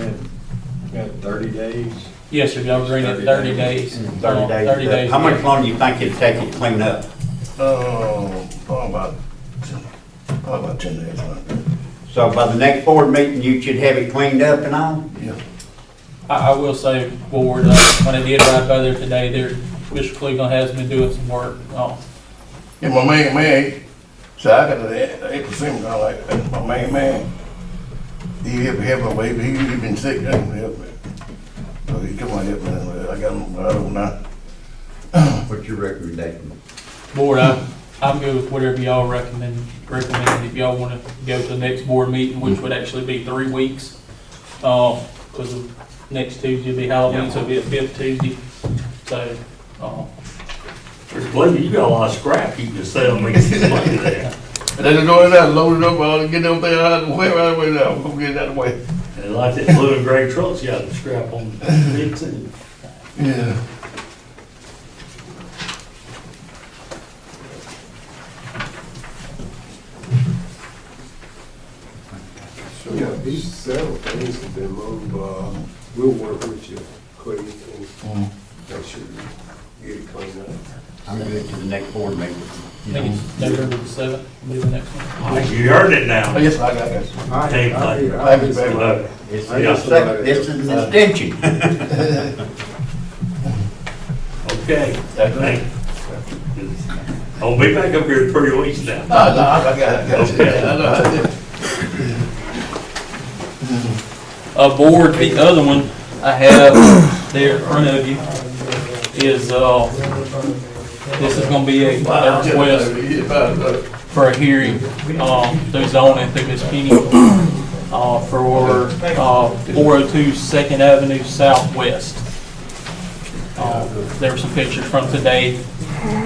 had 30 days? Yes, sir, y'all granted 30 days. 30 days. 30 days. How much longer do you think it'll take you to clean up? Probably about 10 days. So by the next board meeting, you should have it cleaned up and all? Yeah. I will say, board, when I did ride by there today, Mr. Cleveland has been doing some work. Yeah, my main man, so I got the 8% guy like that. My main man, he helped me, baby. He been sick, he helped me. So he come on help me. I got him, I don't know. What's your recommendation? Board, I'm good with whatever y'all recommend. If y'all want to go to the next board meeting, which would actually be 3 weeks, because next Tuesday will be Halloween, so it'll be a 5th Tuesday. So, Mr. Cleveland, you got a lot of scrap you can sell me some money there. They just go in there, load it up, I'll get them there out of the way, right away now. We'll get it out of the way. And like that blue and gray trucks, you got the scrap on it too. Yeah. So, yeah, these several things have been moved, we'll work with you, Cleveland, and make sure you get it cleaned up. I'm good to the next board meeting. I think it's November the 7th, will be the next one. You heard it now. Oh, yes, I got it. Hey, Thank you very much. This is an extension. Okay, thank you. I'll be back up here in 3 weeks now. No, I got it. Okay. I know I did. Board, the other one I have there in front of you is, this is going to be a request for a hearing through zoning through Ms. Penny for 402 2nd Avenue Southwest. There were some pictures from today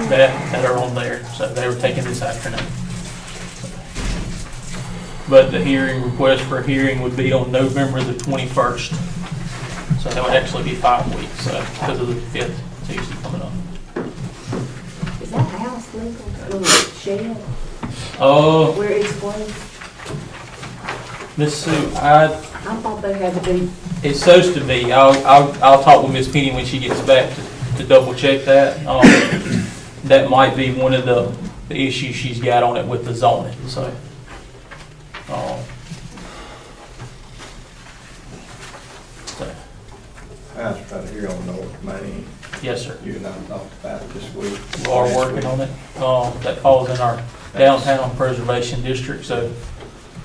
that are on there, so they were taken this afternoon. But the hearing, request for a hearing would be on November the 21st. So that would actually be 5 weeks, because of the 5th Tuesday coming up. Is that house legal, little shed? Where it's closed? Miss Sue, I thought they had to be. It's supposed to be. I'll talk with Miss Penny when she gets back to double check that. That might be one of the issues she's got on it with the zoning, so. House right here on North Main. Yes, sir. You and I talked about it this week. We are working on it. That falls in our downtown preservation district, so.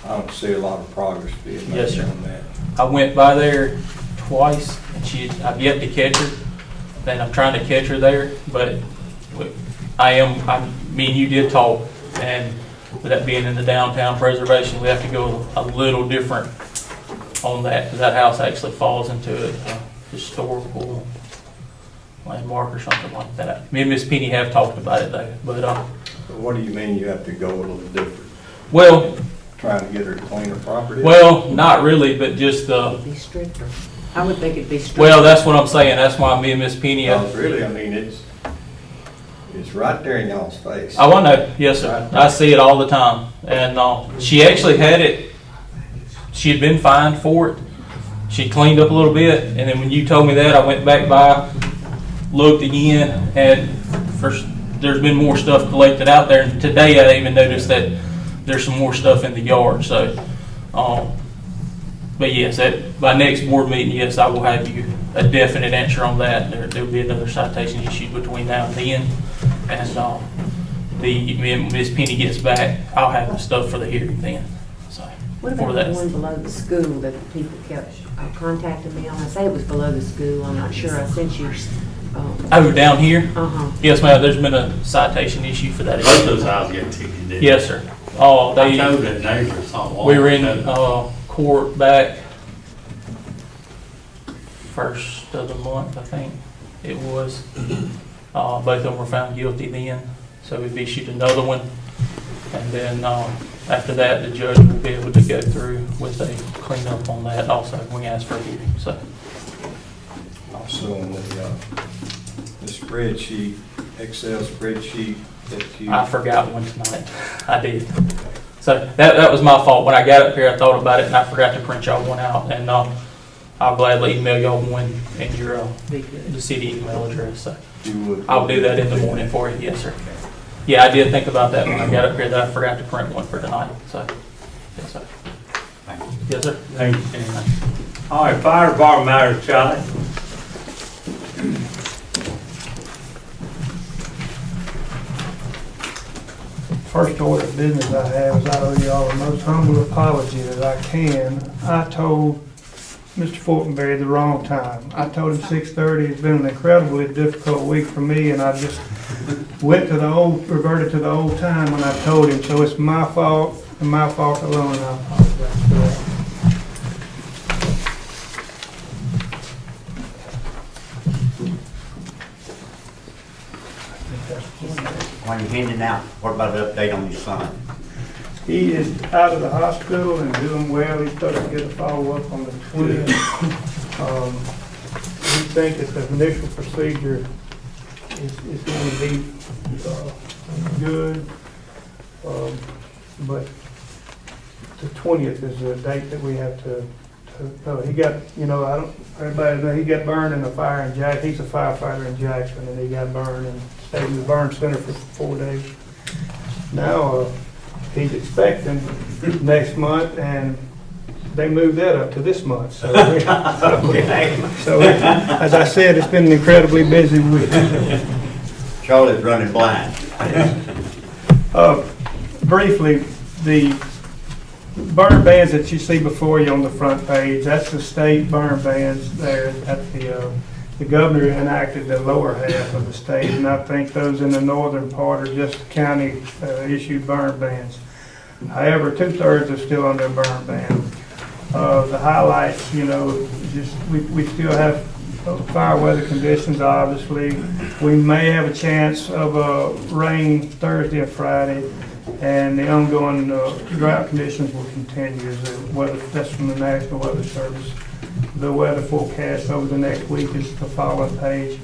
I don't see a lot of progress being Yes, made sir. on that. I went by there twice, and I've yet to catch her. And I'm trying to catch her there, but me and you did talk, and with that being in the downtown preservation, we have to go a little different on that, because that house actually falls into a historical landmark or something like that. Me and Miss Penny have talked about it though, but What do you mean you have to go a little different? Well, trying to get her to clean her property? Well, not really, but just Be stricter. I would think it'd be stricter. well, that's what I'm saying. That's why me and Miss Penny have. Really, I mean, it's right there in y'all's face. Oh, I know. Yes, sir. I see it all the time. And she actually had it. She had been fined for it. She cleaned up a little bit, and then when you told me that, I went back by, looked again, and there's been more stuff collected out there. And today, I even noticed that there's some more stuff in the yard. So, but yes, by next board meeting, yes, I will have you a definite answer on that. There will be another citation issued between now and then. And when Miss Penny gets back, I'll have the stuff for the hearing then. So, What about the one below the school that people kept contacting me on? I say it was below the school. I'm not sure. I sent you. Oh, down here? Uh-huh. Yes, ma'am. There's been a citation issue for that. Both those houses get ticketed, didn't Yes, sir. I told that neighbor something. We were in court back first of the month, I think it was. Both of them were found guilty then, so we've issued another one. And then after that, the judge will be able to go through with a cleanup on that also when we ask for a hearing. So. Also on the spreadsheet, Excel spreadsheet that you. I forgot one tonight. I did. So that was my fault. When I got up here, I thought about it and I forgot to print y'all one out. And I'll gladly email y'all one and your the city email address. So I'll do that in the morning for you. Yes, sir. Yeah, I did think about that when I got up here, that I forgot to print one for tonight. So, yes, sir. Thank you. Yes, sir. Thank you. All right, fire department matters, Charlie. First order of business I have is I owe y'all the most humble apology that I can. I told Mr. Fortenberry the wrong time. I told him 6:30. It's been an incredibly difficult week for me, and I just reverted to the old time when I told him. So it's my fault, and my fault alone, and I apologize for that. While you're handing out, what about the update on your son? He is out of the hospital and doing well. He's supposed to get a follow-up on the 20th. We think that the initial procedure is going to be good, but the 20th is the date that we have to he got, everybody knows he got burned in a fire in Jackson. He's a firefighter in Jackson, and he got burned and stayed in the burn center for 4 days. Now, he's expecting next month, and they moved that up to this month. So, so as I said, it's been an incredibly busy week. Charlie's running blind. Briefly, the burn bans that you see before you on the front page, that's the state burn bans there at the governor enacted the lower half of the state, and I think those in the northern part are just county issued burn bans. However, 2/3 are still under a burn ban. The highlights, just we still have fire weather conditions, obviously. We may have a chance of rain Thursday and Friday, and the ongoing drought conditions will continue. That's from the National Weather Service. The weather forecast over the next week is the following page.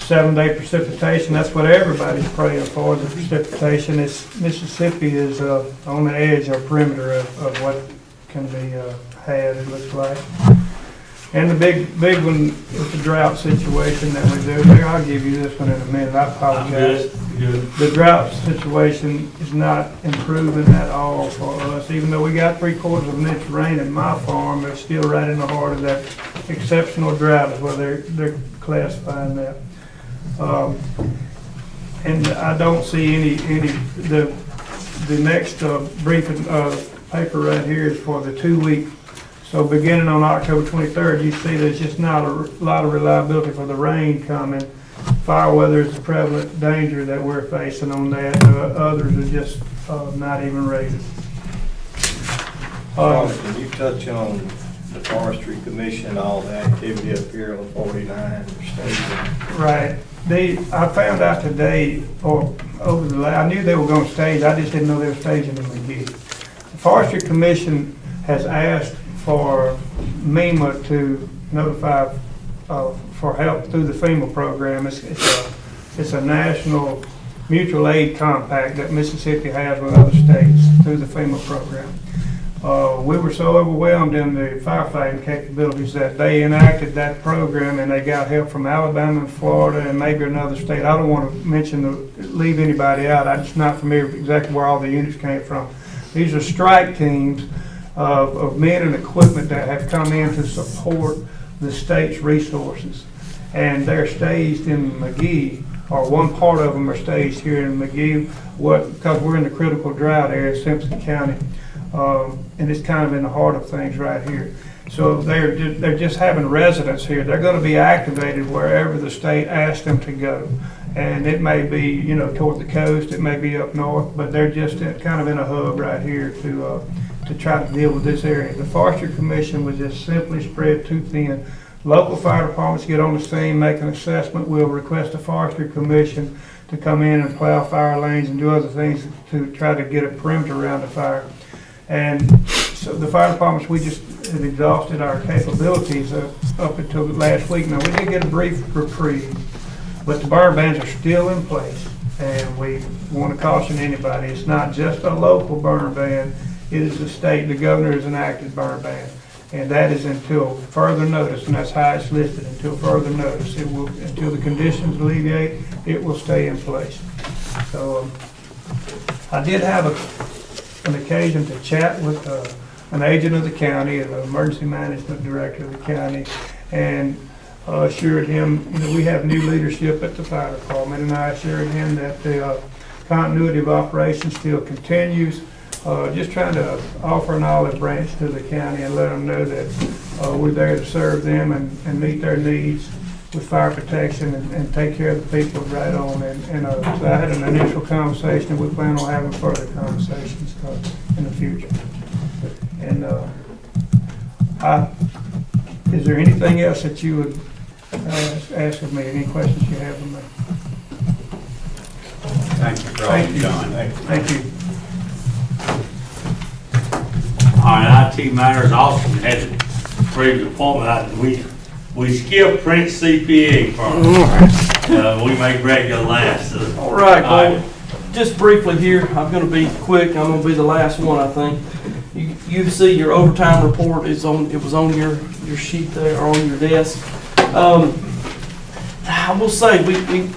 7-day precipitation. That's what everybody's praying for, the precipitation. Mississippi is on the edge or perimeter of what can be had, it looks like. And the big one is the drought situation that we do. Mayor, I'll give you this one in a minute. I apologize. Good. The drought situation is not improving at all for us. Even though we got 3/4 of an inch of rain in my farm, they're still right in the heart of that exceptional drought is where they're classifying that. And I don't see the next briefing paper right here is for the 2-week. So beginning on October 23rd, you see there's just not a lot of reliability for the rain coming. Fire weather is a prevalent danger that we're facing on that. Others are just not even rated. Can you touch on the Forestry Commission and all the activity up here on 49 station? Right. I found out today, I knew they were going to stage, I just didn't know they were staging in Magee. The Forestry Commission has asked for MEMA to notify for help through the FEMA program. It's a national mutual aid compact that Mississippi has with other states through the FEMA program. We were so overwhelmed in the firefighting capabilities that they enacted that program, and they got help from Alabama and Florida and maybe another state. I don't want to leave anybody out. I'm just not familiar with exactly where all the units came from. These are strike teams of men and equipment that have come in to support the state's resources. And they're staged in Magee, or one part of them are staged here in Magee, because we're in the critical drought area, Simpson County. And it's kind of in the heart of things right here. So they're just having residents here. They're going to be activated wherever the state asks them to go. And it may be, toward the coast, it may be up north, but they're just kind of in a hub right here to try to deal with this area. The Forestry Commission was just simply spread too thin. Local fire departments get on the scene, make an assessment. We'll request a Forestry Commission to come in and plow fire lanes and do other things to try to get a perimeter around the fire. And so the fire departments, we just had exhausted our capabilities up until last week. Now, we did get a brief reprieve, but the burn bans are still in place. And we want to caution anybody, it's not just a local burn ban, it is the state, the governor has enacted burn ban. And that is until further notice, and that's how it's listed, until further notice. It will, until the conditions alleviate, it will stay in place. So I did have an occasion to chat with an agent of the county, an emergency management director of the county, and assured him, we have new leadership at the fire department, and I assured him that the continuity of operations still continues. Just trying to offer an olive branch to the county and let them know that we're there to serve them and meet their needs with fire protection and take care of the people right on. And so I had an initial conversation, and we plan on having further conversations in the future. And is there anything else that you would ask of me? Any questions you have of me? Thank you for all you've done. Thank you. All right, IT matters, Austin had a previous appointment. We skipped Prince CPA for we make regular last. All right, well, just briefly here, I'm going to be quick. I'm going to be the last one, I think. You see your overtime report is on. It was on your sheet there, or on your desk. I will say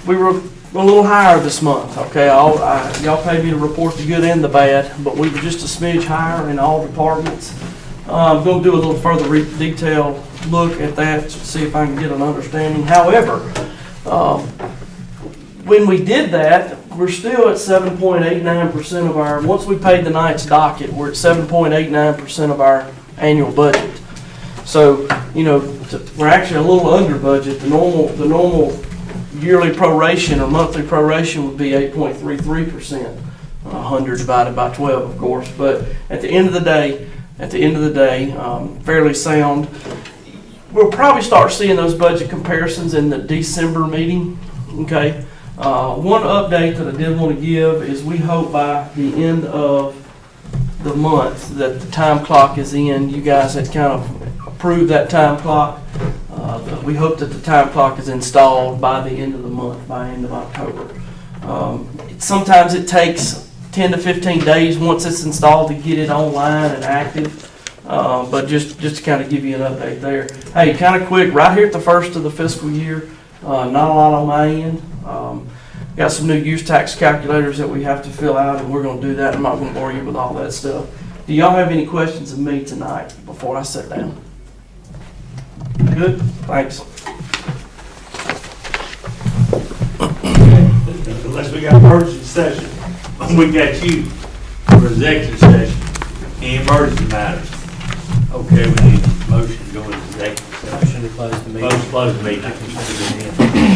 we were a little higher this month. Okay, y'all paid me to report the good and the bad, but we were just a smidge higher in all departments. I'm going to do a little further detailed look at that to see if I can get an understanding. However, when we did that, we're still at 7.89% of our, once we paid the night's docket, we're at 7.89% of our annual budget. So, we're actually a little under budget. The normal yearly proration or monthly proration would be 8.33%, 100 divided by 12, of course. But at the end of the day, fairly sound. We'll probably start seeing those budget comparisons in the December meeting. Okay. One update that I did want to give is we hope by the end of the month that the time clock is in. You guys had kind of approved that time clock. The we hope that the time clock is installed by the end of the month, by end of October. Sometimes it takes 10 to 15 days once it's installed to get it online and active. But just to kind of give you an update there. Hey, kind of quick, right here at the first of the fiscal year, not a lot on my end. Got some new use tax calculators that we have to fill out, and we're going to do that. I'm not going to bore you with all that stuff. Do y'all have any questions of me tonight before I sit down? Good? Thanks. Unless we got emergency session, we got you for executive session, any emergency matters. Okay, we need a motion to go into executive session. Motion to close the meeting. Motion to close the meeting.